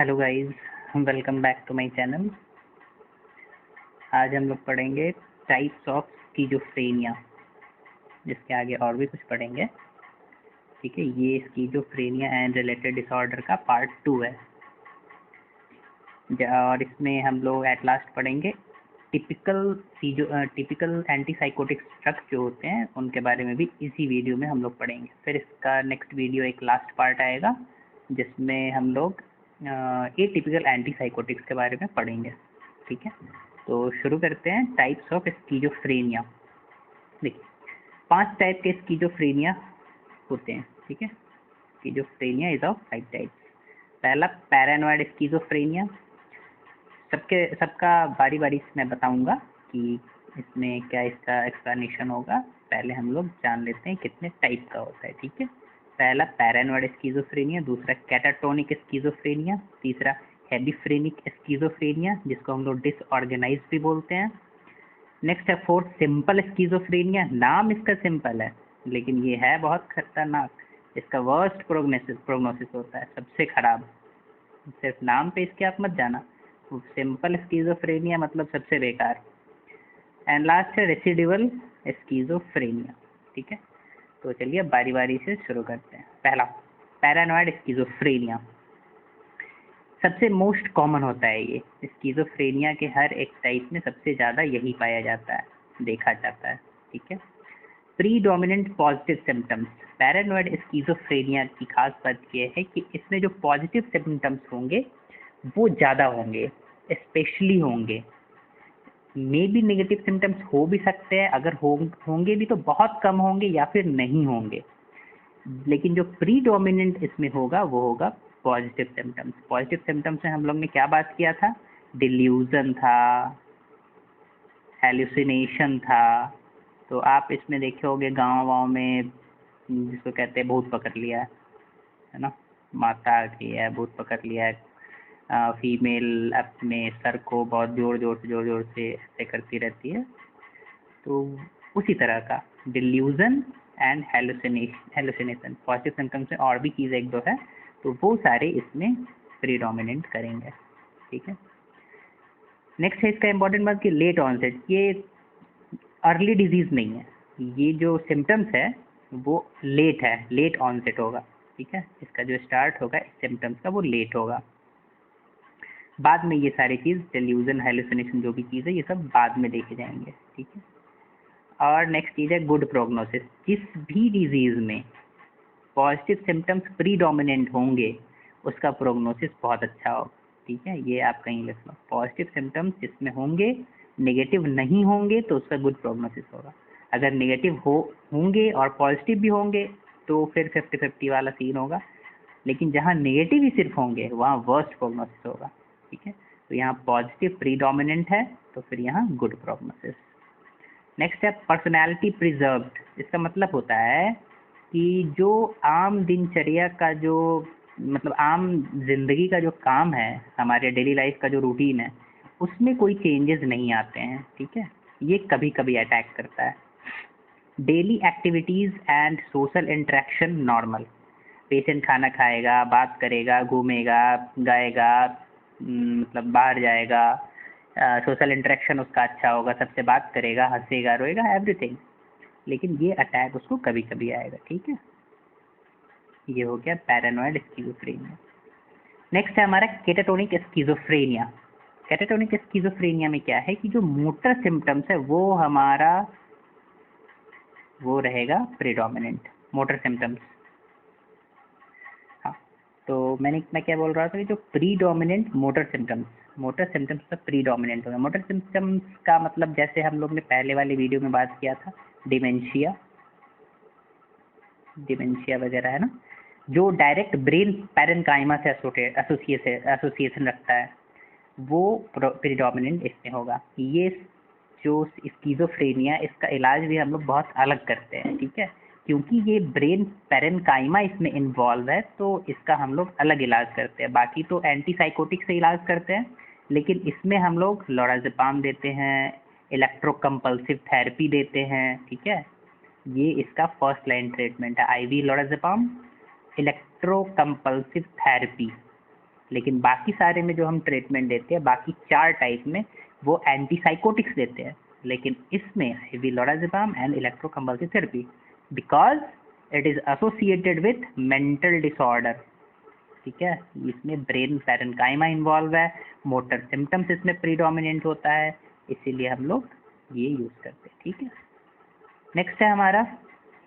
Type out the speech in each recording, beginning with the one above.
Hello guys, welcome back to my channel. आज हम लोग पढ़ेंगे टाइप्स ऑफ स्किज़ोफ्रेनिया, जिसके आगे और भी कुछ पढ़ेंगे। ठीक है, ये स्किज़ोफ्रेनिया एंड रिलेटेड डिसऑर्डर का पार्ट 2 है। और इसमें हम लोग एट लास्ट पढ़ेंगे टिपिकल एंटीसाइकोटिक ड्रग्स जो होते हैं उनके बारे में भी इसी वीडियो में हम लोग पढ़ेंगे। फिर इसका नेक्स्ट वीडियो एक लास्ट पार्ट आएगा जिसमें हम लोग एटिपिकल एंटीसाइकोटिक्स के बारे में पढ़ेंगे। ठीक है, तो शुरू करते हैं। Types of schizophrenia. देखिए, 5 टाइप के स्किज़ोफ्रेनिया होते हैं। ठीक है, स्किज़ोफ्रेनिया इज ऑफ 5 टाइप्स। पहला पैरानॉइड स्किज़ोफ्रेनिया। सबका बारी बारी से मैं बताऊंगा कि इसमें क्या इसका एक्सप्लेनेशन होगा। पहले हम लोग जान लेते हैं कितने टाइप का होता है। ठीक है, पहला पैरानॉइड स्किज़ोफ्रेनिया, दूसरा कैटाटोनिक स्किज़ोफ्रेनिया, तीसरा हेबिफ्रेनिक स्किज़ोफ्रेनिया जिसको हम लोग डिसऑर्गेनाइज्ड भी बोलते हैं। नेक्स्ट है फोर्थ सिंपल स्किज़ोफ्रेनिया। नाम इसका सिंपल है लेकिन ये है बहुत खतरनाक। इसका वर्स्ट प्रोग्नोसिस होता है, सबसे खराब। सिर्फ नाम पे इसके आप मत जाना। सिंपल स्किज़ोफ्रेनिया मतलब सबसे बेकार। एंड लास्ट है रेसिडुअल स्किज़ोफ्रेनिया। ठीक है, तो चलिए बारी बारी से शुरू करते हैं। पहला पैरानॉइड स्किज़ोफ्रेनिया, सबसे मोस्ट कॉमन होता है। ये स्किज़ोफ्रेनिया के हर एक टाइप में सबसे ज़्यादा यही पाया जाता है, देखा जाता है। ठीक है, predominant positive symptoms. Paranoid schizophrenia की खास बात यह है कि इसमें जो पॉजिटिव सिम्टम्स होंगे वो ज़्यादा होंगे, स्पेशली होंगे। मे भी नेगेटिव सिम्टम्स हो भी सकते हैं, अगर होंगे भी तो बहुत कम होंगे या फिर नहीं होंगे। लेकिन जो प्रीडोमिनेंट इसमें होगा वो होगा पॉजिटिव सिम्टम्स। पॉजिटिव सिम्टम्स में हम लोग ने क्या बात किया था? डिल्यूजन था, हेलुसिनेशन था। तो आप इसमें देखे होंगे गाँव में जिसको कहते हैं भूत पकड़ लिया है ना, माता की है भूत पकड़ लिया है। फीमेल अपने सर को बहुत जोर से ऐसे करती रहती है। तो उसी तरह का delusion and hallucination. Positive symptoms में और भी चीज़ एक दो है, तो वो सारे इसमें प्रीडोमिनेंट करेंगे। ठीक है, नेक्स्ट है इसका इम्पोर्टेंट बात कि लेट ऑनसेट। ये अर्ली डिजीज़ नहीं है, ये जो सिम्टम्स है वो लेट है, लेट ऑनसेट होगा। ठीक है, इसका जो स्टार्ट होगा सिम्टम्स का वो लेट होगा। बाद में ये सारी चीज़ डिल्यूजन हेलुसिनेशन जो भी चीज़ है ये सब बाद में देखे जाएंगे। ठीक है, और नेक्स्ट चीज़ है गुड प्रोग्नोसिस। जिस भी डिजीज़ में पॉजिटिव सिम्टम्स प्रीडोमिनेंट होंगे उसका प्रोग्नोसिस बहुत अच्छा होगा। ठीक है, ये आप कहीं लिख लो। पॉजिटिव सिम्टम्स जिसमें होंगे, नेगेटिव नहीं होंगे तो उसका गुड प्रोग्नोसिस होगा। अगर नेगेटिव होंगे और पॉजिटिव भी होंगे तो फिर 50-50 वाला सीन होगा। लेकिन जहाँ नेगेटिव ही सिर्फ होंगे वहाँ वर्स्ट प्रोग्नोसिस होगा। ठीक है, तो यहाँ पॉजिटिव प्रीडोमिनेंट है तो फिर यहाँ गुड प्रोग्नोसिस। नेक्स्ट है पर्सनैलिटी प्रिजर्व्ड। इसका मतलब होता है कि जो आम दिनचर्या का जो मतलब आम जिंदगी का जो काम है, हमारे डेली लाइफ का जो रूटीन है, उसमें कोई चेंजेस नहीं आते हैं। ठीक है, ये कभी कभी अटैक करता है। Daily activities and social interaction normal. Patient खाना खाएगा, बात करेगा, घूमेगा, गाएगा, मतलब बाहर जाएगा, सोशल इंटरेक्शन उसका अच्छा होगा, सबसे बात करेगा, हंसेगा, रोएगा, एवरीथिंग। लेकिन ये अटैक उसको कभी कभी आएगा। ठीक है, ये हो गया पैरानॉइड स्किज़ोफ्रेनिया। नेक्स्ट है हमारा केटाटोनिक स्किज़ोफ्रेनिया। केटाटोनिक स्किज़ोफ्रेनिया में क्या है कि जो मोटर सिम्टम्स है वो रहेगा प्रीडोमिनेंट, मोटर सिम्टम्स। हाँ, तो मैं क्या बोल रहा था कि जो प्रीडोमिनेंट मोटर सिम्टम्स सब प्रीडोमिनेंट होंगे। मोटर सिम्टम्स का मतलब जैसे हम लोग ने पहले वाले वीडियो में बात किया था, डिमेंशिया वगैरह है ना, जो डायरेक्ट ब्रेन पैरेन्काइमा से एसोसिएशन रखता है, वो प्रीडोमिनेंट इसमें होगा। ये जो स्किज़ोफ्रेनिया, इसका इलाज भी हम लोग बहुत अलग करते हैं। ठीक है, क्योंकि ये ब्रेन पैरेन्काइमा इसमें इन्वॉल्व है तो इसका हम लोग अलग इलाज करते हैं। बाकी तो एंटीसाइकोटिक से इलाज करते हैं, लेकिन इसमें हम लोग लोराज़ेपाम देते हैं, इलेक्ट्रोकम्पल्सिव थेरेपी देते हैं। ठीक है, ये इसका फर्स्ट लाइन ट्रीटमेंट है, IV लोराज़ेपाम, इलेक्ट्रोकम्पल्सिव थेरेपी। लेकिन बाकी सारे में जो हम ट्रीटमेंट देते हैं, बाकी 4 टाइप में वो एंटीसाइकोटिक्स देते हैं, लेकिन इसमें विलोराजिपाम and electroconvulsive therapy because it is associated with mental disorder. ठीक है, इसमें ब्रेन पैरेन्काइमा इन्वॉल्व है, मोटर सिम्टम्स इसमें प्रीडोमिनेंट होता है, इसीलिए हम लोग ये यूज करते हैं। ठीक है, नेक्स्ट है हमारा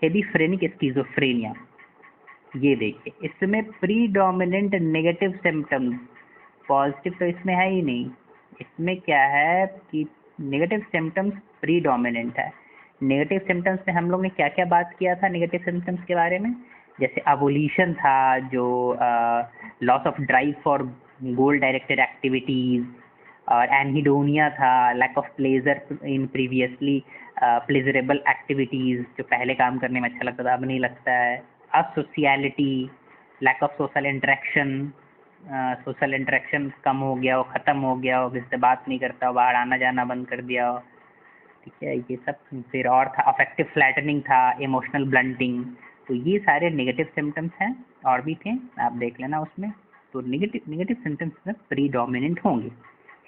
हेबिफ्रेनिक स्किज़ोफ्रेनिया। ये देखिए, इसमें प्रीडोमिनेंट नेगेटिव सिम्टम्स, पॉजिटिव तो इसमें है ही नहीं। इसमें क्या है कि नेगेटिव सिम्टम्स प्रीडोमिनेंट है। नेगेटिव सिम्टम्स में हम लोग ने क्या क्या बात किया था नेगेटिव सिम्टम्स के बारे में? जैसे अवोल्यूशन था, जो loss of drive for goal directed activities, और एनहिडोनिया था, lack of pleasure in previously pleasurable activities, जो पहले काम करने में अच्छा लगता था अब नहीं लगता है। Asociality, lack of social interaction, social interaction कम हो गया हो, ख़त्म हो गया हो, किसी से बात नहीं करता हो, बाहर आना जाना बंद कर दिया हो। ठीक है, ये सब। फिर और था अफेक्टिव फ्लैटनिंग था, इमोशनल ब्लंटिंग। तो ये सारे नेगेटिव सिम्टम्स हैं, और भी थे, आप देख लेना उसमें। तो नेगेटिव सिम्टम्स में प्रीडोमिनेंट होंगे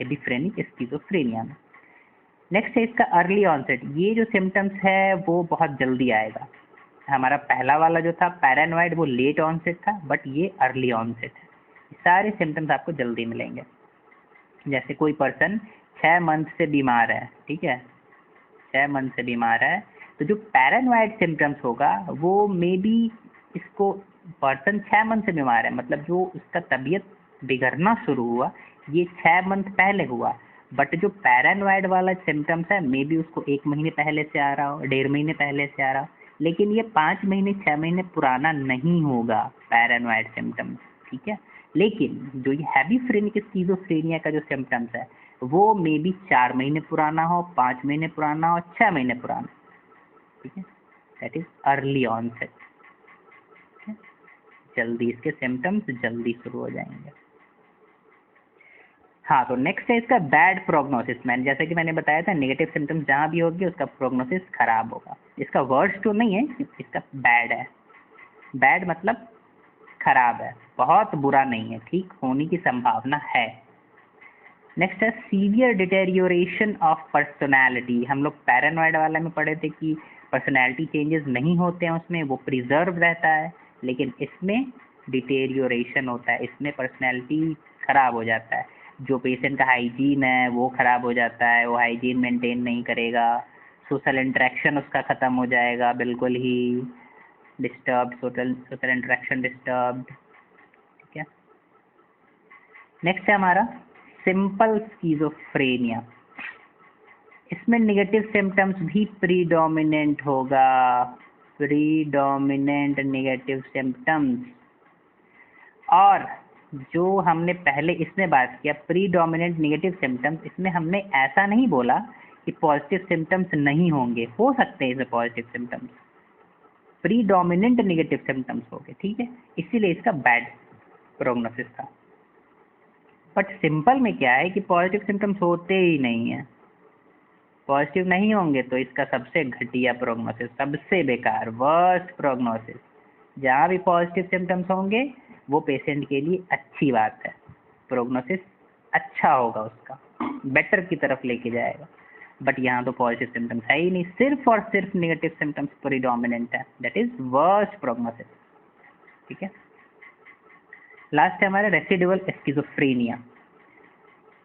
हेबिफ्रेनिक स्किज़ोफ्रेनिया में। नेक्स्ट है इसका अर्ली ऑनसेट। ये जो सिम्टम्स है वो बहुत जल्दी आएगा। हमारा पहला वाला जो था पैरानॉइड, वो लेट ऑनसेट था, बट ये अर्ली ऑनसेट है। सारे सिम्टम्स आपको जल्दी मिलेंगे। जैसे कोई पर्सन 6 मंथ से बीमार है, ठीक है, 6 मंथ से बीमार है, तो जो पैरानॉइड सिम्टम्स होगा वो मे बी, इसको पर्सन 6 मंथ से बीमार है, मतलब जो उसका तबीयत बिगड़ना शुरू हुआ ये 6 मंथ पहले हुआ, बट जो पैरानॉइड वाला सिम्टम्स है मे बी उसको 1 महीने पहले से आ रहा हो, 1.5 महीने पहले से आ रहा हो, लेकिन ये 5 महीने 6 महीने पुराना नहीं होगा पैरानॉइड सिम्टम्स। ठीक है, लेकिन जो ये हेबिफ्रेनिक स्किज़ोफ्रेनिया का जो सिम्टम्स है वो मे बी 4 महीने पुराना हो, 5 महीने पुराना हो, 6 महीने पुराना। ठीक है, दैट इज अर्ली ऑनसेट। जल्दी इसके सिम्टम्स जल्दी शुरू हो जाएंगे। हाँ, तो नेक्स्ट है इसका बैड प्रोग्नोसिस। मैंने जैसे कि मैंने बताया था नेगेटिव सिम्टम्स जहाँ भी होगी उसका प्रोग्नोसिस खराब होगा। इसका वर्स्ट तो नहीं है, इसका बैड है। बैड मतलब खराब है, बहुत बुरा नहीं है, ठीक होने की संभावना है। नेक्स्ट है सीवियर डिटेरियोरेशन ऑफ पर्सनैलिटी। हम लोग पैरानॉइड वाला में पढ़े थे कि पर्सनैलिटी चेंजेस नहीं होते हैं उसमें, वो प्रिजर्व रहता है, लेकिन इसमें डिटेरियोरेशन होता है, इसमें पर्सनैलिटी खराब हो जाता है। जो पेशेंट का हाइजीन है वो खराब हो जाता है, वो हाइजीन मेंटेन नहीं करेगा, सोशल इंटरेक्शन उसका ख़त्म हो जाएगा, बिल्कुल ही डिस्टर्ब, सोशल इंटरेक्शन डिस्टर्ब। ठीक है, नेक्स्ट है हमारा सिंपल स्किज़ोफ्रेनिया। इसमें नेगेटिव सिम्टम्स भी प्रीडोमिनेंट होगा, प्रीडोमिनेंट नेगेटिव सिम्टम्स। और जो हमने पहले इसमें बात किया प्रीडोमिनेंट नेगेटिव सिम्टम्स, इसमें हमने ऐसा नहीं बोला कि पॉजिटिव सिम्टम्स नहीं होंगे, हो सकते हैं इसमें positive symptoms, predominant negative symptoms होंगे। ठीक है, इसीलिए इसका बैड प्रोग्नोसिस था। बट सिंपल में क्या है कि पॉजिटिव सिम्टम्स होते ही नहीं हैं, पॉजिटिव नहीं होंगे तो इसका सबसे घटिया प्रोग्नोसिस, सबसे बेकार, वर्स्ट प्रोग्नोसिस। जहाँ भी पॉजिटिव सिम्टम्स होंगे वो पेशेंट के लिए अच्छी बात है, प्रोग्नोसिस अच्छा होगा, उसका बेटर की तरफ लेके जाएगा। बट यहाँ तो पॉजिटिव सिम्टम्स है ही नहीं, सिर्फ और सिर्फ नेगेटिव सिम्टम्स प्रीडोमिनेंट है, दैट इज वर्स्ट प्रोग्नोसिस। ठीक है, लास्ट है हमारा residual schizophrenia.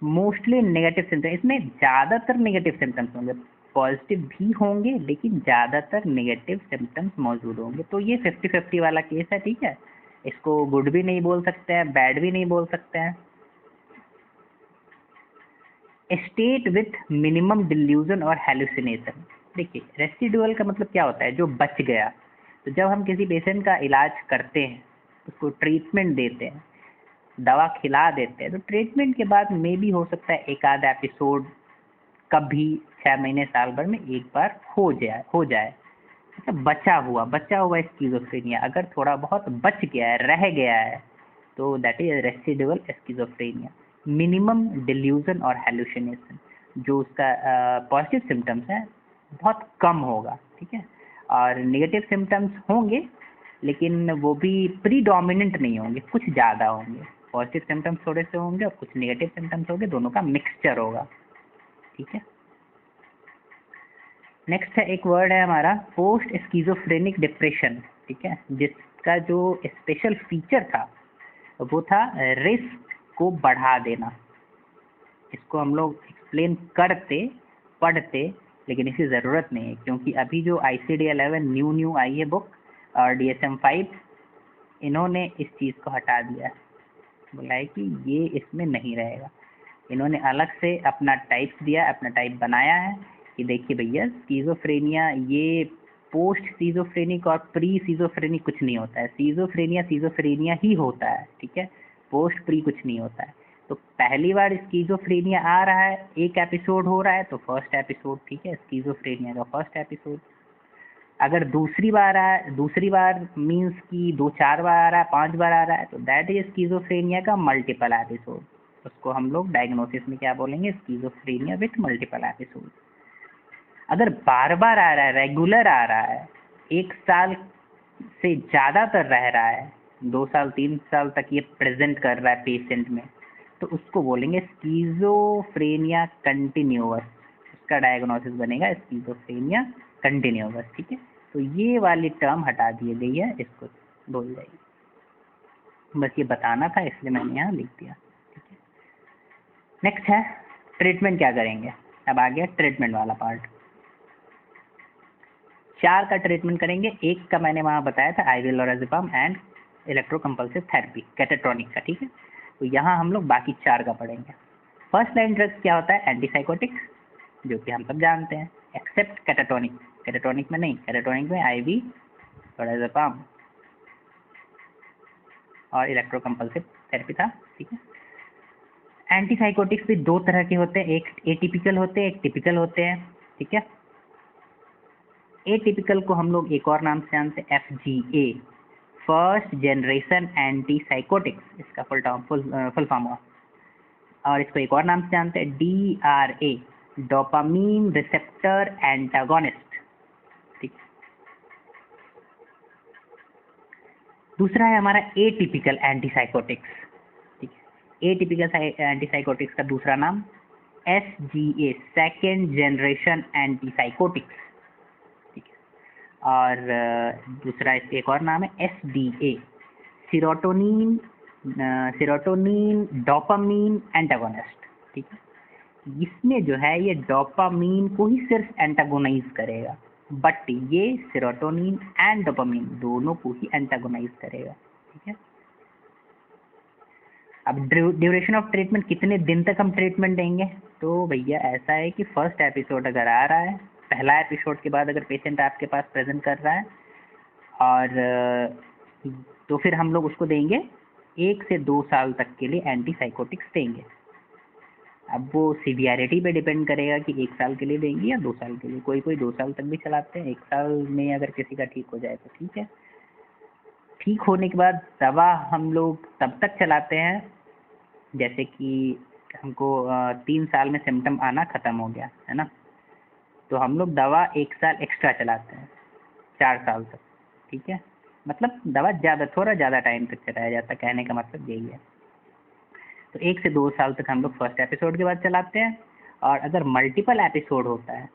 Mostly negative symptoms, इसमें ज़्यादातर नेगेटिव सिम्टम्स होंगे, पॉजिटिव भी होंगे लेकिन ज़्यादातर नेगेटिव सिम्टम्स मौजूद होंगे। तो ये 50-50 वाला केस है। ठीक है, इसको गुड भी नहीं बोल सकते हैं, बैड भी नहीं बोल सकते हैं। स्टेट विथ मिनिमम डिल्यूजन और हेलुसिनेशन। देखिए, रेसिडुअल का मतलब क्या होता है, जो बच गया। तो जब हम किसी पेशेंट का इलाज करते हैं, उसको ट्रीटमेंट देते हैं, दवा खिला देते हैं, तो ट्रीटमेंट के बाद मे भी हो सकता है एक आध एपिसोड कभी 6 महीने साल भर में एक बार हो जाए। अच्छा, बचा हुआ स्किज़ोफ्रेनिया अगर थोड़ा बहुत बच गया है, रह गया है, तो that is residual schizophrenia. Minimum delusion और हेलुसिनेशन, जो उसका पॉजिटिव सिम्टम्स है बहुत कम होगा। ठीक है, और नेगेटिव सिम्टम्स होंगे लेकिन वो भी प्रीडोमिनेंट नहीं होंगे, कुछ ज़्यादा होंगे। पॉजिटिव सिम्टम्स थोड़े से होंगे और कुछ नेगेटिव सिम्टम्स होंगे, दोनों का मिक्सचर होगा। ठीक है, नेक्स्ट है एक वर्ड है हमारा पोस्ट स्किज़ोफ्रेनिक डिप्रेशन। ठीक है, जिसका जो स्पेशल फीचर था वो था रिस्क को बढ़ा देना। इसको हम लोग एक्सप्लेन करते पढ़ते, लेकिन इसकी ज़रूरत नहीं है, क्योंकि अभी जो ICD-11 न्यू आई है बुक और DSM-5, इन्होंने इस चीज़ को हटा दिया है, बोला है कि ये इसमें नहीं रहेगा। इन्होंने अलग से अपना टाइप्स दिया, अपना टाइप बनाया है कि देखिए भैया, स्किज़ोफ्रेनिया ये पोस्ट सीजोफ्रेनिक और प्री सीजोफ्रेनिक कुछ नहीं होता है, सीजोफ्रेनिया ही होता है। ठीक है, पोस्ट प्री कुछ नहीं होता है। तो पहली बार स्किज़ोफ्रेनिया आ रहा है, एक एपिसोड हो रहा है तो फर्स्ट एपिसोड, ठीक है, स्किज़ोफ्रेनिया का फर्स्ट एपिसोड। अगर दूसरी बार मीन्स कि 2-4 बार आ रहा है, 5 बार आ रहा है, तो दैट इज स्किज़ोफ्रेनिया का मल्टीपल एपिसोड। उसको हम लोग डायग्नोसिस में क्या बोलेंगे, स्किज़ोफ्रेनिया विथ मल्टीपल एपिसोड। अगर बार बार आ रहा है, रेगुलर आ रहा है, 1 साल से ज़्यादातर रह रहा है, 2 साल 3 साल तक ये प्रेजेंट कर रहा है पेशेंट में, तो उसको बोलेंगे स्किज़ोफ्रेनिया कंटिन्यूअस। उसका डायग्नोसिस बनेगा स्किज़ोफ्रेनिया कंटिन्यूअस। ठीक है, तो ये वाली टर्म हटा दी गई है, इसको भूल जाइए। बस ये बताना था इसलिए मैंने यहाँ लिख दिया। ठीक है, नेक्स्ट है ट्रीटमेंट क्या करेंगे। अब आ गया ट्रीटमेंट वाला पार्ट। 4 का ट्रीटमेंट करेंगे, एक का मैंने वहाँ बताया था IV लोराज़ेपाम एंड इलेक्ट्रोकम्पल्सिव थेरेपी कैटाट्रॉनिक का। ठीक है, तो यहाँ हम लोग बाकी 4 का पढ़ेंगे। फर्स्ट लाइन ड्रग्स क्या होता है, एंटीसाइकोटिक्स, जो कि हम सब जानते हैं, एक्सेप्ट कैटाट्रॉनिक। कैटाट्रॉनिक में नहीं, कैटाट्रॉनिक में IV लोराज़ेपाम और इलेक्ट्रोकम्पल्सिव थेरेपी था। ठीक है, एंटीसाइकोटिक्स भी 2 तरह के होते हैं, एक एटिपिकल होते हैं, एक टिपिकल होते हैं। ठीक है, एटिपिकल को हम लोग एक और नाम से जानते हैं, FGA, फर्स्ट जनरेशन एंटीसाइकोटिक्स, इसका फुल फॉर्म हुआ। और इसको एक और नाम से जानते हैं, DRA, डोपामीन रिसेप्टर एंटागोनिस्ट। ठीक, दूसरा है हमारा एटिपिकल एंटीसाइकोटिक्स। ठीक है, एटिपिकल एंटीसाइकोटिक्स का दूसरा नाम SGA, सेकेंड जनरेशन एंटीसाइकोटिक्स। और दूसरा एक और नाम है SDA, सीरोटोनिन डोपामीन एंटागोनिस्ट। ठीक है, इसमें जो है ये डोपामीन को ही सिर्फ एंटागोनाइज करेगा, बट ये सीरोटोनिन एंड डोपामीन दोनों को ही एंटागोनाइज करेगा। ठीक है, अब ड्यूरेशन ऑफ ट्रीटमेंट, कितने दिन तक हम ट्रीटमेंट देंगे, तो भैया ऐसा है कि फर्स्ट एपिसोड अगर आ रहा है, पहला एपिसोड के बाद अगर पेशेंट आपके पास प्रेजेंट कर रहा है, और तो फिर हम लोग उसको देंगे 1 से 2 साल तक के लिए एंटीसाइकोटिक्स देंगे। अब वो सीवियरिटी पे डिपेंड करेगा कि 1 साल के लिए देंगे या 2 साल के लिए। कोई 2 साल तक भी चलाते हैं, 1 साल में अगर किसी का ठीक हो जाए तो ठीक है। ठीक होने के बाद दवा हम लोग तब तक चलाते हैं जैसे कि हमको 3 साल में सिम्टम आना ख़त्म हो गया है ना, तो हम लोग दवा 1 साल एक्स्ट्रा चलाते हैं, 4 साल तक। ठीक है, मतलब दवा थोड़ा ज़्यादा टाइम तक चलाया जाता है, कहने का मतलब यही है। तो 1 से 2 साल तक हम लोग फर्स्ट एपिसोड के बाद चलाते हैं, और अगर मल्टीपल एपिसोड होता है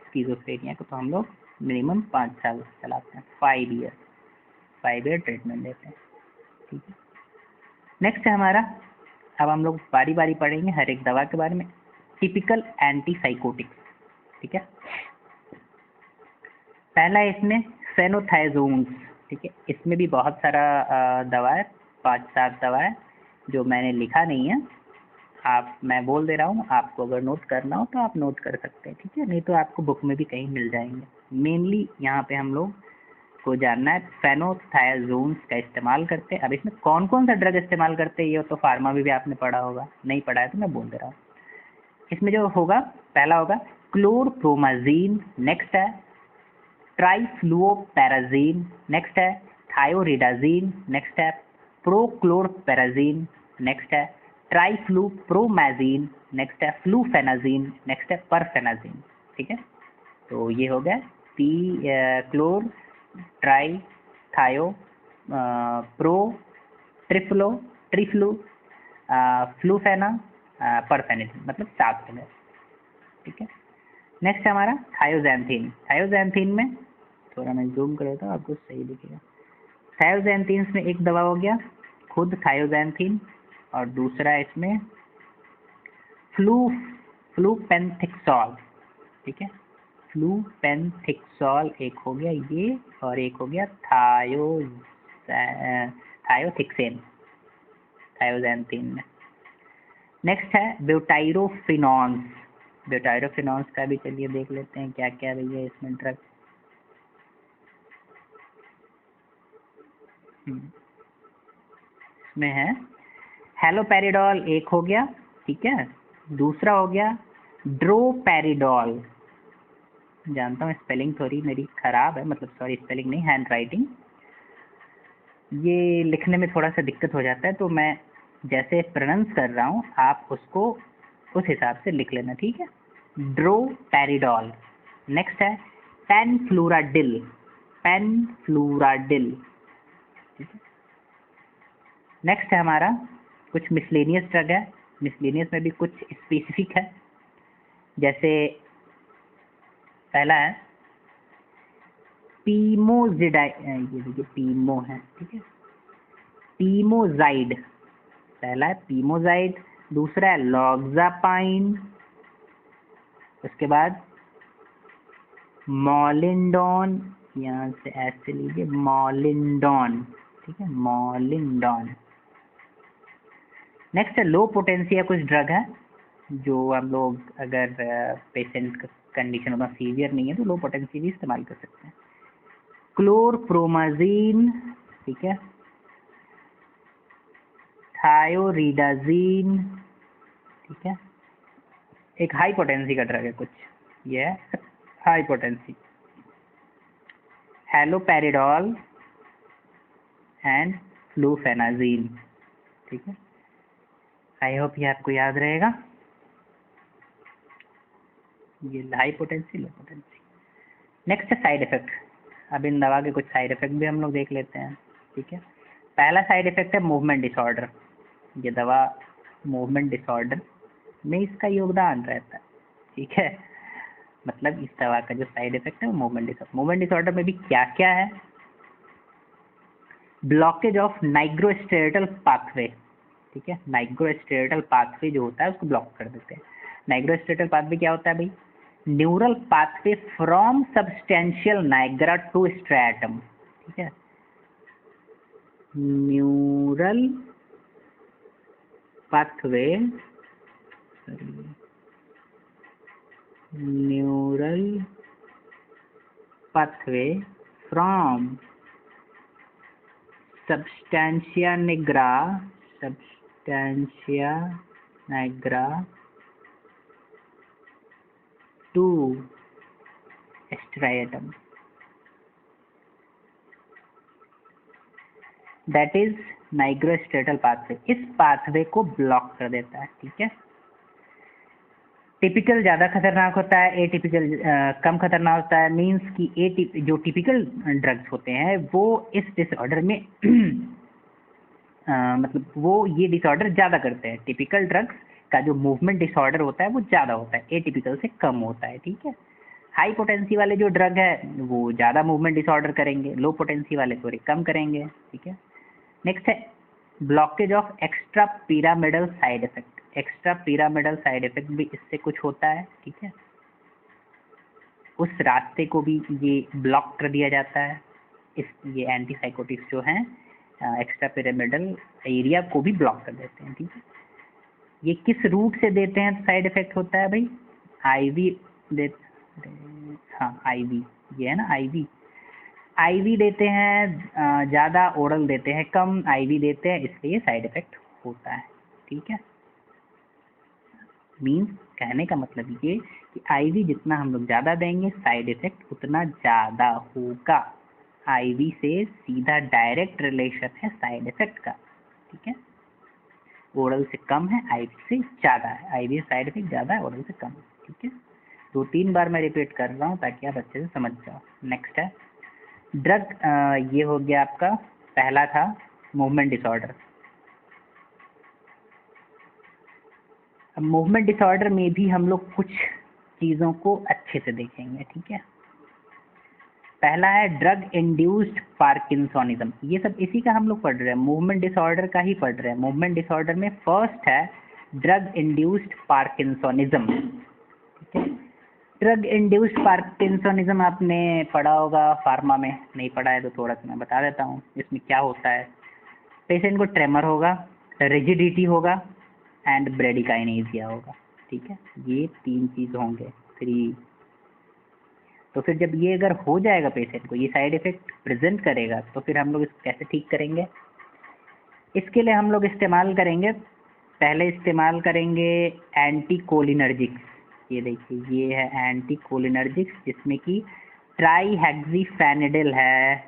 स्किज़ोफ्रेनिया को तो हम लोग मिनिमम 5 साल चलाते हैं, 5 ईयर ट्रीटमेंट देते हैं। ठीक है, नेक्स्ट है हमारा, अब हम लोग बारी बारी पढ़ेंगे हर एक दवा के बारे में। Typical antipsychotics. ठीक है, पहला है इसमें फेनोथाइजोन्स। ठीक है, इसमें भी बहुत सारा दवा है, 5-7 दवा है जो मैंने लिखा नहीं है, मैं बोल दे रहा हूँ, आपको अगर नोट करना हो तो आप नोट कर सकते हैं। ठीक है, नहीं तो आपको बुक में भी कहीं मिल जाएंगे। मेनली यहाँ पे हम लोग को जानना है फेनोथाइजोन्स का इस्तेमाल करते हैं। अब इसमें कौन कौन सा ड्रग इस्तेमाल करते हैं ये तो फार्मा में भी आपने पढ़ा होगा, नहीं पढ़ा है तो मैं बोल दे रहा हूँ। इसमें जो होगा, पहला होगा क्लोरप्रोमाजीन, नेक्स्ट है ट्राइफ्लुओपेराजीन, नेक्स्ट है थायोरिडाजीन, नेक्स्ट है प्रोक्लोरपेराजीन, नेक्स्ट है ट्राइफ्लुप्रोमाजीन, नेक्स्ट है फ्लूफेनाजीन, नेक्स्ट है परफेनाजीन। ठीक है, तो ये हो गया क्लोर, ट्राई, थायो, प्रो, ट्रिफ्लो, फ्लूफेना, परफेनिटिन, मतलब 7 फिंगर। ठीक है। नेक्स्ट है हमारा थायोजैंथीन। थायोजैंथीन में थोड़ा मैं जूम कर देता हूँ, आपको सही दिखेगा। थायोजैंथीन में एक दवा हो गया खुद थायोजैंथीन, और दूसरा इसमें फ्लूपेंथिक्सॉल। ठीक है, फ्लूपेंथिक्सॉल एक हो गया ये, और एक हो गया थायोथिक्सेन थायोजैंथीन में। नेक्स्ट है ब्यूटाइरोफिनॉन्स। ब्यूटाइरोफिनॉन्स का भी चलिए देख लेते हैं क्या क्या भैया इसमें ड्रग। इसमें है हेलोपेरिडोल एक हो गया, ठीक है। दूसरा हो गया ड्रोपेरिडोल। जानता हूँ स्पेलिंग थोड़ी मेरी खराब है, मतलब सॉरी स्पेलिंग नहीं, हैंड राइटिंग, ये लिखने में थोड़ा सा दिक्कत हो जाता है, तो मैं जैसे प्रोनाउंस कर रहा हूँ आप उसको उस हिसाब से लिख लेना, ठीक है। ड्रोपेरिडोल। नेक्स्ट है पेनफ्लूराडिल। पेनफ्लूराडिल, ठीक है। नेक्स्ट है हमारा कुछ मिसलेनियस ड्रग है। मिसलेनियस में भी कुछ स्पेसिफिक है, जैसे पहला है पीमोजिडाइ, ये देखिए पीमो है, ठीक है, पीमोजाइड। पहला है पीमोजाइड, दूसरा है लॉक्सापाइन, उसके बाद मॉलिंडोन, यहाँ से ऐसे लीजिए मॉलिंडोन, ठीक है, मॉलिंडोन। नेक्स्ट है लो पोटेंशिया कुछ ड्रग है जो हम लोग अगर पेशेंट का कंडीशन उतना सीवियर नहीं है तो लो पोटेंशिया भी इस्तेमाल कर सकते हैं। क्लोरप्रोमाजीन, ठीक है, थायोरिडाजीन, ठीक है। एक हाई पोटेंसी का ड्रग है कुछ, ये है हाई पोटेंसी, हेलोपेरिडोल एंड फ्लूफेनाजीन, ठीक है। आई होप ये आपको याद रहेगा, ये हाई पोटेंसी लो पोटेंसी। नेक्स्ट है साइड इफेक्ट। अब इन दवा के कुछ साइड इफेक्ट भी हम लोग देख लेते हैं, ठीक है। पहला साइड इफेक्ट है मूवमेंट डिसऑर्डर। ये दवा मूवमेंट डिसऑर्डर में इसका योगदान रहता है, ठीक है। मतलब इस दवा का जो साइड इफेक्ट है वो मूवमेंट डिसऑर्डर में भी क्या क्या है, ब्लॉकेज ऑफ नाइग्रोस्टेरेटल पाथवे, ठीक है। नाइग्रोस्टेरेटल पाथवे जो होता है उसको ब्लॉक कर देते हैं। नाइग्रोस्टेरेटल पाथवे क्या होता है भाई, neural pathway from substantial nigra to striatum, ठीक है। Neural pathway, neural pathway from substantia nigra to striatum, that is nigrostriatal pathway। इस पाथवे को ब्लॉक कर देता है, ठीक है। टिपिकल ज़्यादा खतरनाक होता है, एटिपिकल कम खतरनाक होता है। मींस कि जो टिपिकल ड्रग्स होते हैं वो इस डिसऑर्डर में मतलब वो ये डिसऑर्डर ज़्यादा करते हैं। टिपिकल ड्रग्स का जो मूवमेंट डिसऑर्डर होता है वो ज़्यादा होता है, एटिपिकल से कम होता है, ठीक है। हाई पोटेंसी वाले जो ड्रग है वो ज़्यादा मूवमेंट डिसऑर्डर करेंगे, लो पोटेंसी वाले थोड़े कम करेंगे, ठीक है। नेक्स्ट है blockage of extra pyramidal side effect. Extra pyramidal side effect भी इससे कुछ होता है, ठीक है। उस रास्ते को भी ये ब्लॉक कर दिया जाता है। ये एंटीसाइकोटिक्स जो हैं एक्स्ट्रा पिरामिडल एरिया को भी ब्लॉक कर देते हैं, ठीक है। ये किस रूट से देते हैं साइड इफेक्ट होता है भाई, आईवी हाँ आईवी, ये है ना आईवी। आईवी देते हैं ज़्यादा, ओरल देते हैं कम, आईवी देते हैं इसलिए साइड इफेक्ट होता है, ठीक है। मीन्स कहने का मतलब ये कि आईवी जितना हम लोग ज़्यादा देंगे साइड इफेक्ट उतना ज़्यादा होगा। आईवी से सीधा डायरेक्ट रिलेशन है साइड इफेक्ट का, ठीक है। ओरल से कम है, आईवी से ज़्यादा है। आईवी साइड इफेक्ट ज़्यादा है, ओरल से कम है, ठीक है। 2-3 बार मैं रिपीट कर रहा हूँ ताकि आप अच्छे से समझ जाओ। नेक्स्ट है ड्रग, ये हो गया आपका, पहला था मूवमेंट डिसऑर्डर, अब मूवमेंट डिसऑर्डर में भी हम लोग कुछ चीज़ों को अच्छे से देखेंगे, ठीक है। पहला है ड्रग इंड्यूस्ड पार्किंसोनिज्म, ये सब इसी का हम लोग पढ़ रहे हैं, मूवमेंट डिसऑर्डर का ही पढ़ रहे हैं। मूवमेंट डिसऑर्डर में फर्स्ट है ड्रग इंड्यूस्ड पार्किंसोनिज्म, ठीक है। ड्रग इंड्यूस्ड पार्किंसोनिज्म आपने पढ़ा होगा फार्मा में, नहीं पढ़ा है तो थोड़ा सा मैं बता देता हूँ इसमें क्या होता है। पेशेंट को ट्रेमर होगा, रिजिडिटी होगा एंड ब्रेडिकाइनेसिया होगा, ठीक है। ये 3 चीज़ होंगे, 3। तो फिर जब ये अगर हो जाएगा पेशेंट को, ये साइड इफ़ेक्ट प्रेजेंट करेगा, तो फिर हम लोग इसको कैसे ठीक करेंगे। इसके लिए हम लोग इस्तेमाल करेंगे, पहले इस्तेमाल करेंगे एंटीकोलिनर्जिक्स। ये देखिए ये है एंटीकोलिनर्जिक्स, जिसमें कि ट्राईहेक्सीफेनिडिल है,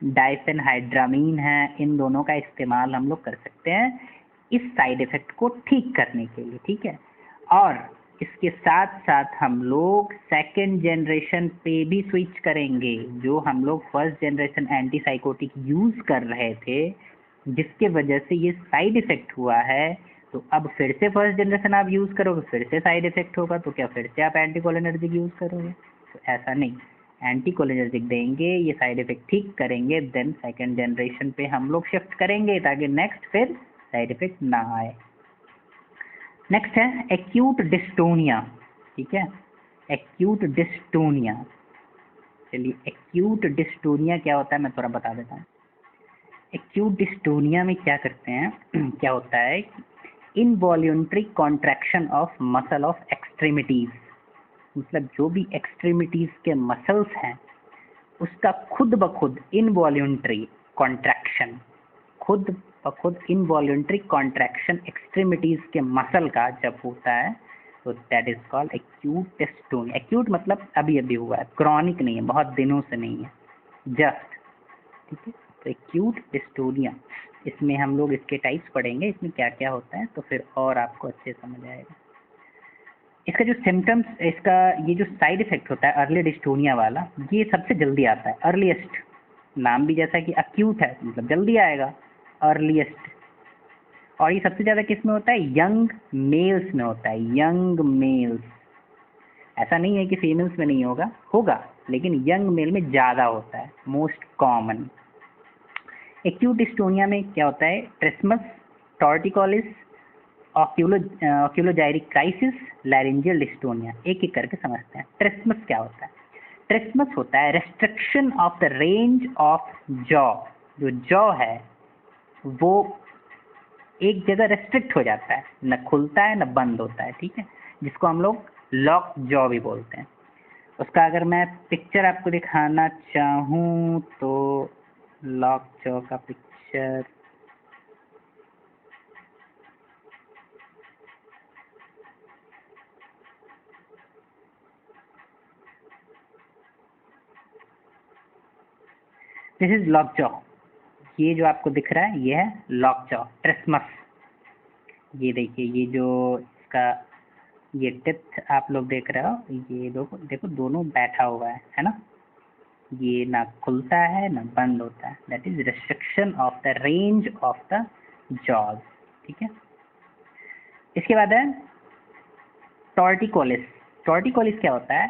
डाइफेनहाइड्रामीन है। इन दोनों का इस्तेमाल हम लोग कर सकते हैं इस साइड इफ़ेक्ट को ठीक करने के लिए, ठीक है। और इसके साथ साथ हम लोग सेकेंड जनरेशन पे भी स्विच करेंगे। जो हम लोग फर्स्ट जनरेशन एंटीसाइकोटिक यूज़ कर रहे थे, जिसके वजह से ये साइड इफ़ेक्ट हुआ है, तो अब फिर से फर्स्ट जनरेशन आप यूज़ करोगे, फिर से साइड इफ़ेक्ट होगा, तो क्या फिर से आप एंटीकोलिनर्जिक यूज़ करोगे। तो ऐसा नहीं, एंटीकोलिनर्जिक देंगे, ये साइड इफ़ेक्ट ठीक करेंगे, देन सेकेंड जनरेशन पे हम लोग शिफ्ट करेंगे, ताकि नेक्स्ट फिर साइड इफ़ेक्ट ना आए। नेक्स्ट है एक्यूट डिस्टोनिया, ठीक है। एक्यूट डिस्टोनिया, चलिए एक्यूट डिस्टोनिया क्या होता है मैं थोड़ा बता देता हूँ। एक्यूट डिस्टोनिया में क्या करते हैं क्या होता है, involuntary contraction of muscle of extremities, मतलब जो भी एक्सट्रीमिटीज के मसल्स हैं उसका खुद ब खुद इनवॉल्यूंटरी कॉन्ट्रैक्शन, खुद ब खुद इनवॉल्यूंटरी कॉन्ट्रैक्शन एक्सट्रीमिटीज के मसल का जब होता है, तो that is called acute dystonia. Acute मतलब अभी अभी हुआ है, क्रॉनिक नहीं है, बहुत दिनों से नहीं है, जस्ट, ठीक है। तो एक्यूट डिस्टोनिया, इसमें हम लोग इसके टाइप्स पढ़ेंगे, इसमें क्या क्या होता है, तो फिर और आपको अच्छे समझ आएगा। इसका जो सिम्टम्स, इसका ये जो साइड इफेक्ट होता है अर्ली डिस्टोनिया वाला, ये सबसे जल्दी आता है, अर्लीस्ट। नाम भी जैसा कि एक्यूट है मतलब जल्दी आएगा, अर्लीस्ट। और ये सबसे ज़्यादा किस में होता है, यंग मेल्स में होता है, यंग मेल्स। ऐसा नहीं है कि फीमेल्स में नहीं होगा, होगा, लेकिन यंग मेल में ज़्यादा होता है, मोस्ट कॉमन। एक्यूट डिस्टोनिया में क्या होता है, trismus, torticollis, oculogyric crisis, laryngeal dystonia. एक एक करके समझते हैं। ट्रिस्मस क्या होता है, ट्रिस्मस होता है restriction of the range of jaw, जो जॉ है वो एक जगह रेस्ट्रिक्ट हो जाता है, न खुलता है न बंद होता है, ठीक है, जिसको हम लोग लॉक जॉ भी बोलते हैं। उसका अगर मैं पिक्चर आपको दिखाना चाहूँ तो लॉक जॉ का picture, this is lock jaw. ये जो आपको दिख रहा है ये है लॉक जॉ, ट्रिस्मस। ये देखिए ये जो इसका ये टिप्स आप लोग देख रहे हो, ये देखो देखो दोनों बैठा हुआ है ना, ये ना खुलता है ना बंद होता है, that is restriction of the range of the jaws, ठीक है। इसके बाद है टॉर्टिकोलिस। टॉर्टिकोलिस क्या होता है,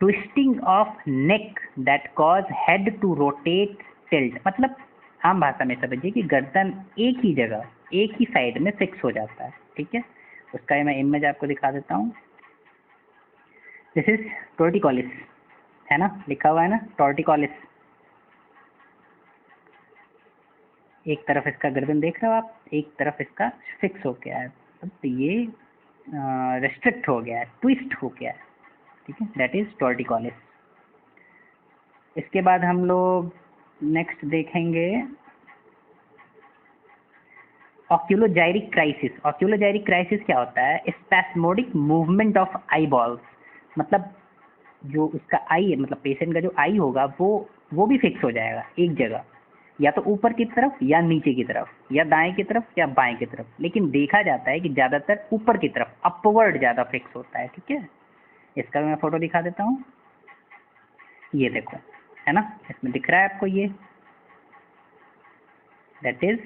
twisting of neck that cause head to rotate tilt, मतलब आम भाषा में समझिए कि गर्दन एक ही जगह एक ही साइड में फिक्स हो जाता है, ठीक है। उसका मैं इमेज आपको दिखा देता हूँ। दिस इज टॉर्टिकोलिस, है ना, लिखा हुआ है ना टॉर्टिकोलिस। एक तरफ इसका गर्दन देख रहे हो आप, एक तरफ इसका फिक्स हो गया है, तो ये रेस्ट्रिक्ट हो गया है, ट्विस्ट हो गया है, ठीक है, दैट इज टॉर्टिकोलिस। इसके बाद हम लोग नेक्स्ट देखेंगे ऑक्यूलोजाइरिक क्राइसिस। ऑक्यूलोजाइरिक क्राइसिस क्या होता है, spasmodic movement of I balls, मतलब जो उसका आई है, मतलब पेशेंट का जो आई होगा वो भी फिक्स हो जाएगा एक जगह, या तो ऊपर की तरफ या नीचे की तरफ या दाएं की तरफ या बाएं की तरफ, लेकिन देखा जाता है कि ज़्यादातर ऊपर की तरफ अपवर्ड ज़्यादा फिक्स होता है, ठीक है। इसका मैं फ़ोटो दिखा देता हूँ, ये देखो, है ना, इसमें दिख रहा है आपको ये, दैट इज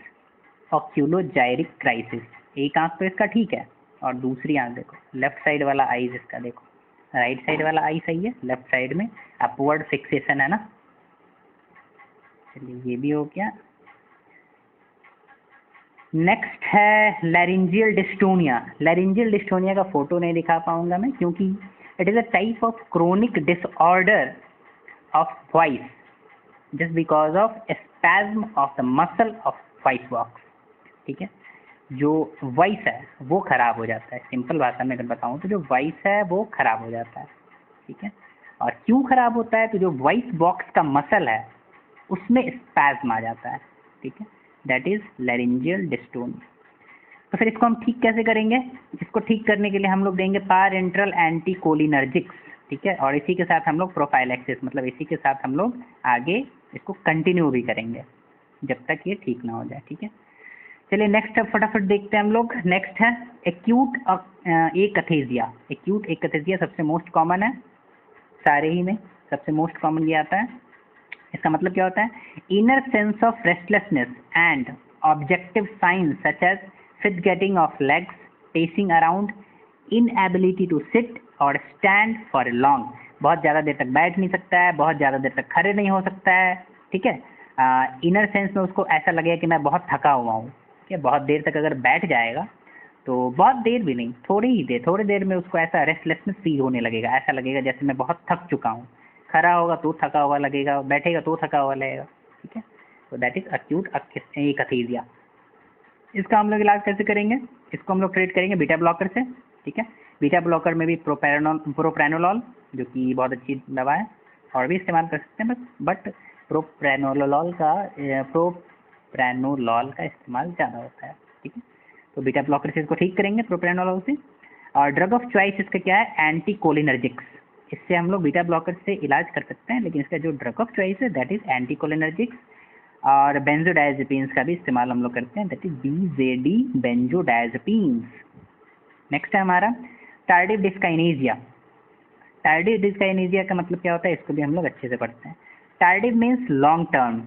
ऑक्यूलोजाइरिक क्राइसिस, एक आंख तो इसका ठीक है और दूसरी आंख देखो, लेफ्ट साइड वाला आईज इसका देखो, राइट साइड वाला आई सही है, लेफ्ट साइड में अपवर्ड फिक्सेशन है ना। चलिए ये भी हो गया। नेक्स्ट है लैरिंजियल डिस्टोनिया। लैरिंजियल डिस्टोनिया का फोटो नहीं दिखा पाऊंगा मैं, क्योंकि it is a type of chronic disorder of voice just because of spasm of the muscle of voice box. ठीक है, जो वॉइस है वो खराब हो जाता है, सिंपल भाषा में अगर बताऊं तो जो वॉइस है वो खराब हो जाता है। ठीक है, और क्यों खराब होता है, तो जो वॉइस बॉक्स का मसल है उसमें स्पैज्म आ जाता है। ठीक है, दैट इज लैरिंजियल डिस्टोनिया। तो फिर इसको हम ठीक कैसे करेंगे, इसको ठीक करने के लिए हम लोग देंगे पारेंट्रल एंटीकोलिनर्जिक्स। ठीक है, और इसी के साथ हम लोग प्रोफाइलैक्सिस, मतलब इसी के साथ हम लोग आगे इसको कंटिन्यू भी करेंगे जब तक ये ठीक ना हो जाए। ठीक है, चलिए नेक्स्ट अब फटाफट देखते हैं हम लोग। नेक्स्ट है एक्यूट एकथेसिया। एक्यूट एकथेसिया सबसे मोस्ट कॉमन है, सारे ही में सबसे मोस्ट कॉमन ये आता है। इसका मतलब क्या होता है, inner sense of restlessness and objective science such as fit getting of legs, pacing around, inability to sit और स्टैंड फॉर लॉन्ग। बहुत ज़्यादा देर तक बैठ नहीं सकता है, बहुत ज़्यादा देर तक खड़े नहीं हो सकता है। ठीक है, इनर सेंस में उसको ऐसा लगेगा कि मैं बहुत थका हुआ हूँ। ठीक है, बहुत देर तक अगर बैठ जाएगा तो बहुत देर भी नहीं, थोड़ी देर में उसको ऐसा रेस्टलेसनेस फील होने लगेगा, ऐसा लगेगा जैसे मैं बहुत थक चुका हूँ। खड़ा होगा तो थका हुआ लगेगा, बैठेगा तो थका हुआ लगेगा। ठीक है, तो दैट इज अक्यूट एकथीसिया। इसका हम लोग इलाज कैसे करेंगे, इसको हम लोग ट्रीट करेंगे बीटा ब्लॉकर से। ठीक है, बीटा ब्लॉकर में भी प्रोप्रानोलॉल जो कि बहुत अच्छी दवा है, और भी इस्तेमाल कर सकते हैं, बट प्रोप्रानोलॉल का इस्तेमाल ज़्यादा होता है। ठीक है, तो बीटा ब्लॉकर से इसको ठीक करेंगे प्रोप्रानोलॉल से। और ड्रग ऑफ चॉइस इसका क्या है, एंटीकोलिनर्जिक्स। इससे हम लोग बीटा ब्लॉकर से इलाज कर सकते हैं, लेकिन इसका जो ड्रग ऑफ चॉइस है दैट इज एंटीकोलिनर्जिक्स। और बेंजोडायजेपिन्स का भी इस्तेमाल हम लोग करते हैं, दैट इज BZD बेंजोडायजेपिन्स। नेक्स्ट है हमारा टार्डिव डिस्काइनेजिया। टार्डिव डिस्काइनेजिया का मतलब क्या होता है, इसको भी हम लोग अच्छे से पढ़ते हैं। Tardive means long term,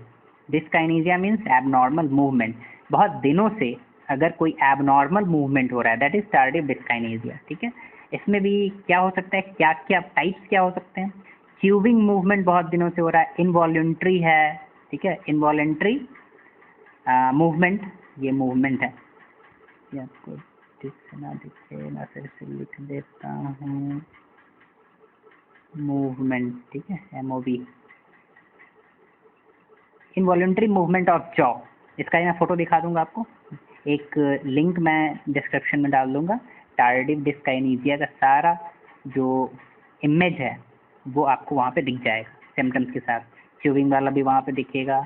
डिस्काइनेजिया means abnormal movement. बहुत दिनों से अगर कोई एबनॉर्मल मूवमेंट हो रहा है दैट इज टार्डिव डिस्काइनेजिया। ठीक है, इसमें भी क्या हो सकता है, क्या क्या टाइप्स क्या हो सकते हैं। च्यूविंग मूवमेंट बहुत दिनों से हो रहा है, इनवॉल्यूंट्री है। ठीक है, इनवॉल्यूंट्री मूवमेंट, ये मूवमेंट है, ये आपको दिखे ना फिर से लिख देता हूँ, मूवमेंट। ठीक है, MOV, involuntary movement of jaw. इसका मैं फोटो दिखा दूंगा आपको, एक लिंक मैं डिस्क्रिप्शन में डाल दूंगा। टार्डिव डिस्काइनेजिया का सारा जो इमेज है वो आपको वहाँ पे दिख जाएगा सिम्टम्स के साथ। च्यूविंग वाला भी वहाँ पे दिखेगा,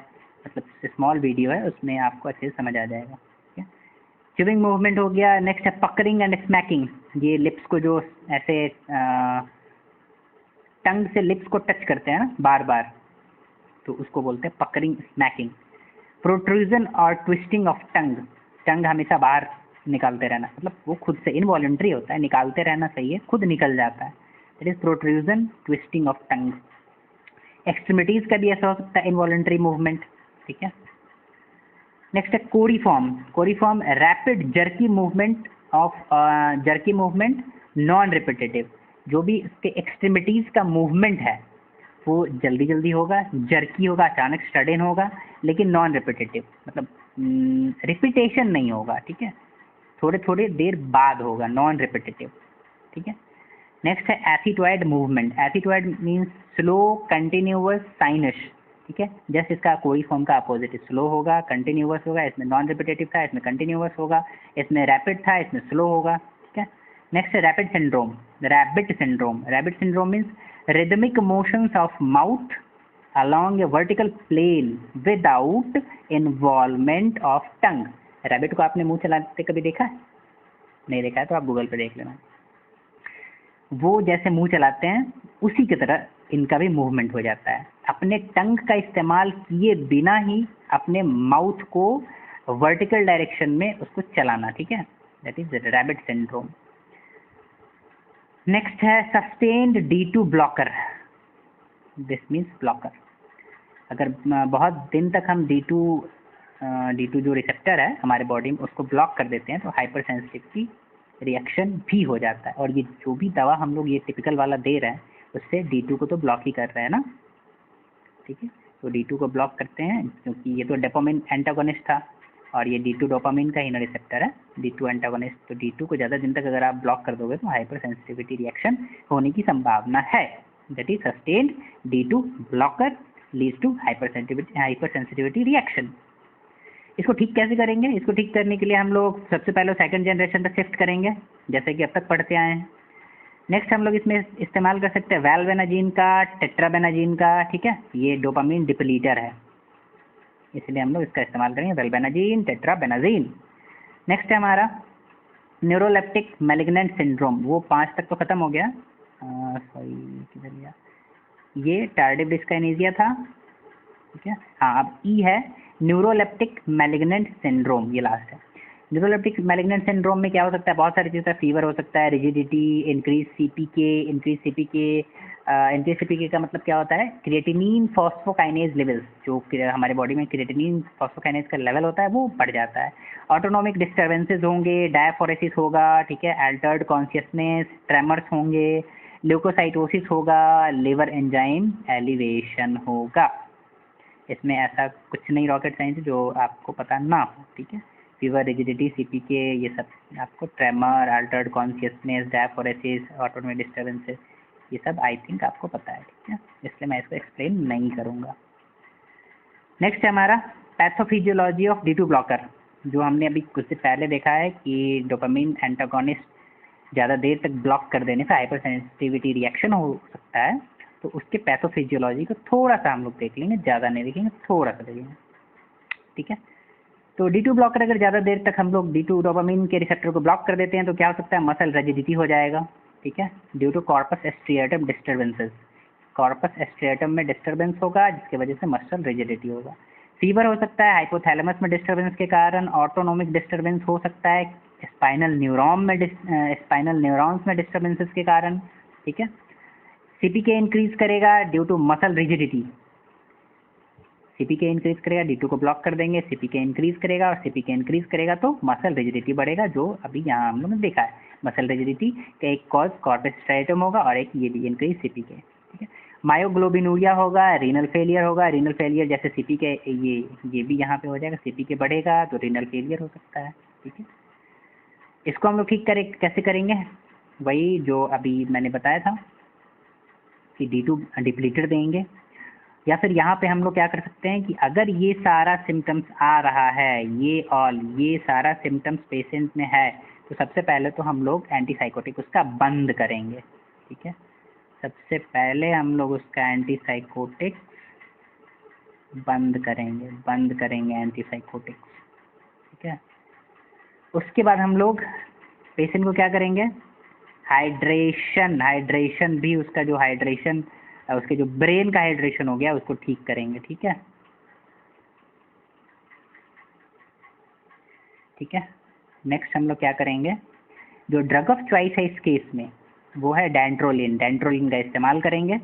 मतलब स्मॉल वीडियो है, उसमें आपको अच्छे से समझ आ जाएगा। ठीक है, च्यूविंग मूवमेंट हो गया। नेक्स्ट है पकरिंग एंड स्मैकिंग। ये लिप्स को जो ऐसे टंग से लिप्स को टच करते हैं ना बार बार, तो उसको बोलते हैं पकरिंग स्मैकिंग। प्रोट्रूजन और ट्विस्टिंग ऑफ टंग, टंग हमेशा बाहर निकालते रहना, मतलब वो खुद से इनवॉलंटरी होता है, निकालते रहना सही है, खुद निकल जाता है, that is protrusion twisting of tongue. Extremities का भी ऐसा हो सकता है, इनवॉलंटरी मूवमेंट। ठीक है, नेक्स्ट है choreiform. Choreiform rapid jerky movement of non repetitive. जो भी इसके एक्सट्रीमिटीज का मूवमेंट है वो जल्दी जल्दी होगा, जर्की होगा, अचानक सडन होगा, लेकिन नॉन रिपीटेटिव, मतलब रिपीटेशन नहीं होगा। ठीक है, थोड़े थोड़े देर बाद होगा, नॉन रिपीटेटिव। ठीक है, नेक्स्ट है athetoid movement. Athetoid means slow continuous sinus. ठीक है, जस्ट इसका कोई फॉर्म का अपोजिट, स्लो होगा, कंटिन्यूअस होगा, इसमें नॉन रिपीटेटिव था, इसमें कंटिन्यूअस होगा, इसमें रैपिड था, इसमें स्लो होगा। ठीक है, नेक्स्ट है rapid syndrome. Rabbit syndrome, rabbit syndrome means rhythmic motions of mouth along a vertical plane without involvement of tongue। Rabbit को आपने मुंह चलाते कभी देखा है? नहीं देखा है तो आप गूगल पे देख लेना। वो जैसे मुंह चलाते हैं उसी की तरह इनका भी मूवमेंट हो जाता है, अपने टंग का इस्तेमाल किए बिना ही अपने माउथ को वर्टिकल डायरेक्शन में उसको चलाना। ठीक है, that is rabbit syndrome. Next है sustained D2 blocker. This means blocker, अगर बहुत दिन तक हम D2 D2 जो रिसेप्टर है हमारे बॉडी में उसको ब्लॉक कर देते हैं तो हाइपर सेंसिटिविटी रिएक्शन भी हो जाता है। और ये जो भी दवा हम लोग ये टिपिकल वाला दे रहे हैं उससे D2 को तो ब्लॉक ही कर रहे हैं ना, ठीक है। तो D2 को ब्लॉक करते हैं क्योंकि ये तो डोपामिन एंटागोनिस्ट था और ये D2 डोपामिन का ही ना रिसेप्टर है, D2 एंटागोनिस्ट। तो D2 को ज़्यादा दिन तक अगर आप ब्लॉक कर दोगे तो हाइपर सेंसिटिविटी रिएक्शन होने की संभावना है। That is sustained D2 blocker leads to hyper sensitivity reaction. इसको ठीक कैसे करेंगे? इसको ठीक करने के लिए हम लोग सबसे पहले सेकंड जनरेशन पर शिफ्ट करेंगे जैसे कि अब तक पढ़ते आए हैं। नेक्स्ट हम लोग इसमें इस्तेमाल कर सकते हैं वैल्वेनाजीन का, टेट्राबेनाजीन का, ठीक है। ये डोपामिन डिप्लीटर है इसलिए हम लोग इसका इस्तेमाल करेंगे वैल्वेनाजीन, टेट्राबेनाजीन। नेक्स्ट है हमारा न्यूरोलेप्टिक मैलिग्नेंट सिंड्रोम, वो 5 तक तो खत्म हो गया, सॉरी किधर गया, ये टार्डिव डिस्काइनेसिया था, ठीक है। हाँ अब ई है न्यूरोलेप्टिक मैलिग्नेंट सिंड्रोम, ये लास्ट है। न्यूरोलेप्टिक मैलिग्नेंट सिंड्रोम में क्या हो सकता है? बहुत सारी चीज़ें, फीवर हो सकता है, रिजिडिटी, इंक्रीज सीपीके का मतलब क्या होता है? क्रिएटिनिन फॉस्फोकाइनेज लेवल्स, जो हमारे बॉडी में क्रिएटिनिन फॉस्फोकाइनेज का लेवल होता है वो बढ़ जाता है। ऑटोनोमिक डिस्टर्बेंसेज होंगे, डायफोरेसिस होगा, ठीक है, अल्टर्ड कॉन्शियसनेस, ट्रेमर्स होंगे, ल्यूकोसाइटोसिस होगा, लिवर एंजाइम एलिवेशन होगा। इसमें ऐसा कुछ नहीं रॉकेट साइंस जो आपको पता ना हो, ठीक है। फीवर, रिजिडिटी, सीपीके, ये सब आपको, tremor, Altered consciousness, diaphoresis, autonomic disturbances, ये सब आई थिंक आपको पता है, ठीक है, इसलिए मैं इसको एक्सप्लेन नहीं करूँगा। नेक्स्ट है हमारा पैथोफिजियोलॉजी ऑफ D2 ब्लॉकर, जो हमने अभी कुछ देर पहले देखा है कि डोपामिन एंटागोनिस्ट ज़्यादा देर तक ब्लॉक कर देने से हाइपर सेंसिटिविटी रिएक्शन हो सकता है। तो उसके पैथोफिजियोलॉजी को थोड़ा सा हम लोग देख लेंगे, ज़्यादा नहीं देखेंगे, थोड़ा सा देखेंगे, ठीक है। तो D2 ब्लॉकर अगर ज़्यादा देर तक हम लोग D2 डोपामिन के रिसेप्टर को ब्लॉक कर देते हैं तो क्या हो सकता है? मसल रिजिडिटी हो जाएगा, ठीक है, due to corpus striatum disturbances. Corpus striatum में डिस्टर्बेंस होगा जिसकी वजह से मसल रिजिडिटी होगा। फीवर हो सकता है हाइपोथैलेमस में डिस्टर्बेंस के कारण, ऑटोनोमिक डिस्टर्बेंस हो सकता है स्पाइनल न्यूरॉन्स में डिस्टर्बेंसेस के कारण, ठीक है। सीपीके इंक्रीज करेगा due to muscle rigidity, CPK increase करेगा, D2 को ब्लॉक कर देंगे, सीपीके इंक्रीज करेगा और सीपीके इंक्रीज करेगा तो मसल रिजिडिटी बढ़ेगा, जो अभी यहाँ हम लोग ने देखा है। मसल रिजिडिटी का एक कॉज कॉर्पस स्ट्रिएटम होगा और एक ये भी इंक्रीज सीपीके, ठीक है। मायोग्लोबिनूरिया होगा, रीनल फेलियर होगा, रीनल फेलियर जैसे सीपीके, ये भी यहाँ पे हो जाएगा, सीपीके बढ़ेगा तो रीनल फेलियर हो सकता है, ठीक है। इसको हम लोग ठीक कैसे करेंगे? वही जो अभी मैंने बताया था कि D2 डिप्लीटर देंगे, या फिर यहाँ पे हम लोग क्या कर सकते हैं कि अगर ये सारा सिम्टम्स आ रहा है, ये सारा सिम्टम्स पेशेंट में है, तो सबसे पहले तो हम लोग एंटीसाइकोटिक उसका बंद करेंगे, ठीक है। सबसे पहले हम लोग उसका एंटीसाइकोटिक बंद करेंगे एंटीसाइकोटिक, ठीक है। उसके बाद हम लोग पेशेंट को क्या करेंगे? हाइड्रेशन भी, उसका जो हाइड्रेशन, उसके जो ब्रेन का हाइड्रेशन हो गया उसको ठीक करेंगे, ठीक है, ठीक है। नेक्स्ट हम लोग क्या करेंगे? जो ड्रग ऑफ चॉइस है इस केस में वो है डेंट्रोलिन का इस्तेमाल करेंगे,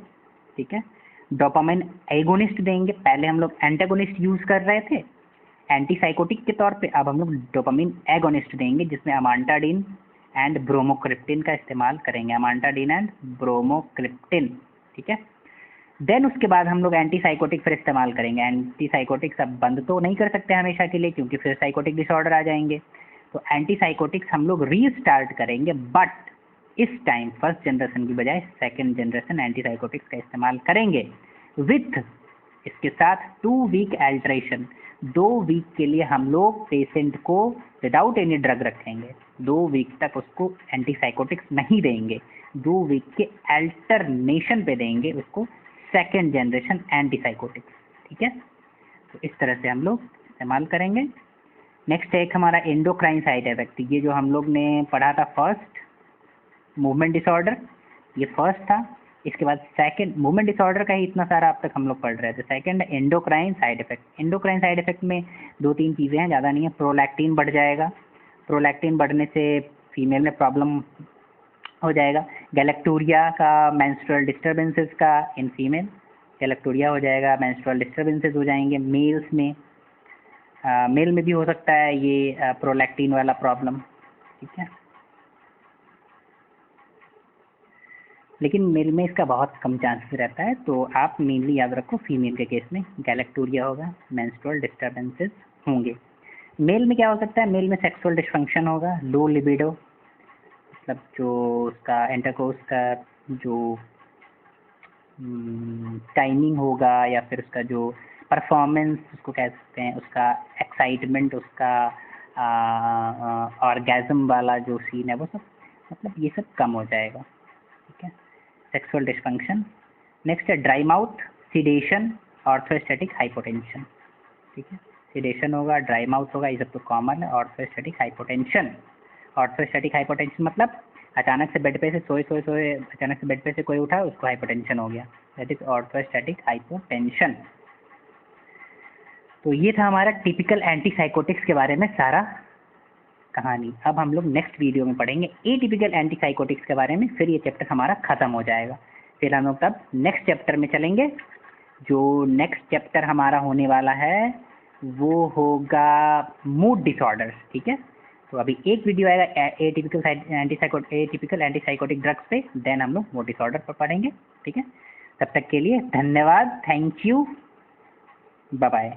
ठीक है। डोपामिन एगोनिस्ट देंगे, पहले हम लोग एंटागोनिस्ट यूज़ कर रहे थे एंटीसाइकोटिक के तौर पे, अब हम लोग डोपामिन एगोनिस्ट देंगे जिसमें अमांटाडिन एंड ब्रोमोक्रिप्टिन का इस्तेमाल करेंगे, अमांटाडिन एंड ब्रोमोक्रिप्टिन, ठीक है। देन उसके बाद हम लोग एंटीसाइकोटिक फिर इस्तेमाल करेंगे। एंटीसाइकोटिक्स अब बंद तो नहीं कर सकते हमेशा के लिए क्योंकि फिर साइकोटिक डिसऑर्डर आ जाएंगे, तो एंटीसाइकोटिक्स हम लोग रीस्टार्ट करेंगे, बट इस टाइम फर्स्ट जनरेशन की बजाय सेकेंड जनरेशन एंटीसाइकोटिक्स का इस्तेमाल करेंगे विथ इसके साथ 2 वीक अल्ट्रेशन। 2 वीक के लिए हम लोग पेशेंट को विदाउट एनी ड्रग रखेंगे, 2 वीक तक उसको एंटीसाइकोटिक्स नहीं देंगे, 2 वीक के अल्टरनेशन पे देंगे उसको सेकेंड जनरेशन एंटीसाइकोटिक्स, ठीक है। तो इस तरह से हम लोग इस्तेमाल करेंगे। नेक्स्ट है एक हमारा एंडोक्राइन साइड इफेक्ट, ये जो हम लोग ने पढ़ा था फर्स्ट मूवमेंट डिसऑर्डर, ये फर्स्ट था, इसके बाद सेकंड मूवमेंट डिसऑर्डर का ही इतना सारा अब तक हम लोग पढ़ रहे थे। Second endocrine side effect. Endocrine side effect में 2-3 चीज़ें हैं, ज़्यादा नहीं है। प्रोलैक्टिन बढ़ जाएगा, प्रोलैक्टिन बढ़ने से फीमेल में प्रॉब्लम हो जाएगा। गैलेक्टोरिया का, मेंस्ट्रुअल डिस्टर्बेंसेस का इन फीमेल, गैलेक्टोरिया हो जाएगा, मेंस्ट्रुअल डिस्टर्बेंसेस हो जाएंगे मेल्स में। मेल में भी हो सकता है ये प्रोलैक्टिन वाला प्रॉब्लम, ठीक है, लेकिन मेल में इसका बहुत कम चांसेस रहता है। तो आप मेनली याद रखो फीमेल के केस में गैलेक्टोरिया होगा, मेंस्ट्रुअल डिस्टर्बेंसेस होंगे। मेल में क्या हो सकता है, मेल में सेक्सुअल डिस्फंक्शन होगा, लो लिबिडो, मतलब जो उसका इंटरकोर्स का जो टाइमिंग होगा या फिर उसका जो परफॉर्मेंस उसको कह सकते हैं, उसका एक्साइटमेंट, उसका ऑर्गेज़म वाला जो सीन है वो सब, मतलब ये सब कम हो जाएगा, ठीक है। Sexual dysfunction. नेक्स्ट है dry mouth, sedation, orthostatic hypotension, ठीक है। सिडेशन होगा, ड्राई माउथ होगा, ये सब तो कॉमन है। ऑर्थोस्टैटिक हाइपोटेंशन, ऑर्थोस्टैटिक हाइपोटेंशन मतलब अचानक से बेड पे से सोए अचानक से बेड पे से कोई उठा, उसको हाइपोटेंशन हो गया, दैट इज ऑर्थोस्टैटिक हाइपोटेंशन। तो ये था हमारा टिपिकल एंटीसाइकोटिक्स के बारे में सारा कहानी। अब हम लोग नेक्स्ट वीडियो में पढ़ेंगे एटिपिकल एंटीसाइकोटिक्स के बारे में, फिर ये चैप्टर हमारा ख़त्म हो जाएगा। फिर हम लोग तब नेक्स्ट चैप्टर में चलेंगे। जो नेक्स्ट चैप्टर हमारा होने वाला है वो होगा मूड डिसऑर्डर्स, ठीक है। तो अभी एक वीडियो आएगा एटिपिकल एंटीसाइकोटिक ड्रग्स पे, देन हम लोग मूड डिसऑर्डर पर पढ़ेंगे, ठीक है। तब तक के लिए धन्यवाद, थैंक यू, बाय बाय।